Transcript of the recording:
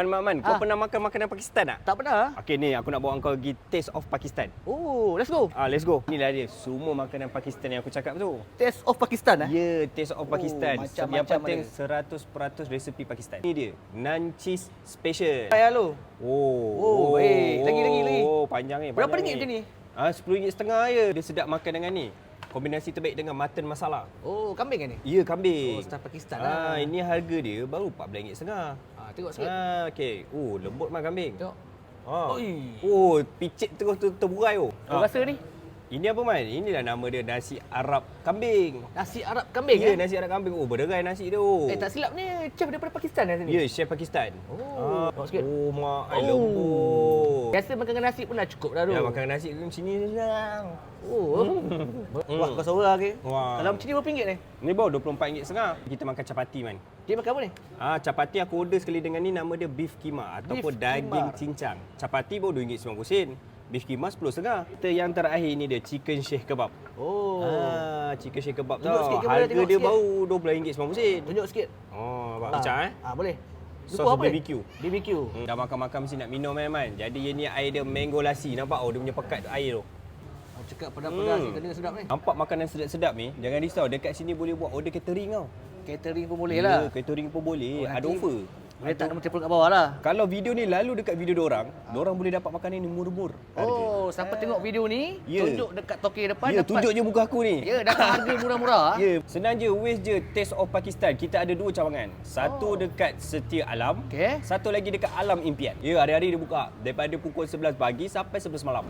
Man, kau pernah makan makanan Pakistan tak? Tak pernah. Okey ni, aku nak bawa kau pergi Taste of Pakistan. Oh, let's go. Let's go. Inilah dia, semua makanan Pakistan yang aku cakap tu. Taste of Pakistan Ya, Taste of Pakistan. Yang macam-macam penting 100% resepi Pakistan. Ini dia, naan cheese special. Hai, halo. Lagi. Oh, panjang ni. Berapa ringgit macam ni? RM10.5 je. Dia sedap makan dengan ni. Kombinasi terbaik dengan mutton masala. Oh, kambing kan ni? Ya, kambing. Oh, style Pakistan lah. Ini harga dia baru RM14.5. Tengok sikit. Okey. Lembut mah kambing. Tengok. Oh, picit terus terburai tu. Rasa ni? Ini apa Man? Inilah nama dia, nasi Arab kambing. Nasi Arab kambing Ya, nasi Arab kambing. Berderai nasi tu. tak silap ni chef daripada Pakistan lah sini. Ya, chef Pakistan. Tengok sikit. Mak, lembut. Biasa makan dengan nasi pun dah cukup dah tu. Ya, makan nasi kat sini sedang. Wah, kau seorang ke? Wah. Kalau macam ni berapa ringgit ni? Ni baru RM24.5. Kita makan capati Man. Dia makan apa ni? Capati aku order sekali dengan ni, nama dia beef kima ataupun daging cincang. Capati baru RM2.90. Beef kima RM10.5. Kita yang terakhir ni dia chicken sheikh kebab. Chicken sheikh kebab Tunjuk tau. sikit ke, Harga tengok dia sikit. baru RM12.90. Tunjuk sikit. Nampak macam boleh. Sos Apa ni? BBQ. BBQ. Dah makan-makan mesti nak minum Man. Jadi yang ni air dia mango lassi. Nampak dia punya pekat tu air tu. Cakap pedas-pedas ni, tadi sedap ni. Nampak makanan sedap-sedap ni, jangan risau, dekat sini boleh buat order catering tau. Catering pun boleh lah. Catering pun boleh. Ada nanti offer. Boleh tak nama telefon kat bawah lah. Kalau video ni lalu dekat video diorang boleh dapat makanan ni murmur harga. Siapa tengok video ni, tunjuk dekat token depan Ya, dapat. tunjuk je muka aku ni. Ya, dapat harga murah-murah. Ya, senang je, Waze je Taste of Pakistan. Kita ada 2 cawangan. Satu dekat Setia Alam, Okey. satu lagi dekat Alam Impian. Ya, hari-hari dia buka daripada pukul 11 pagi sampai 11 malam.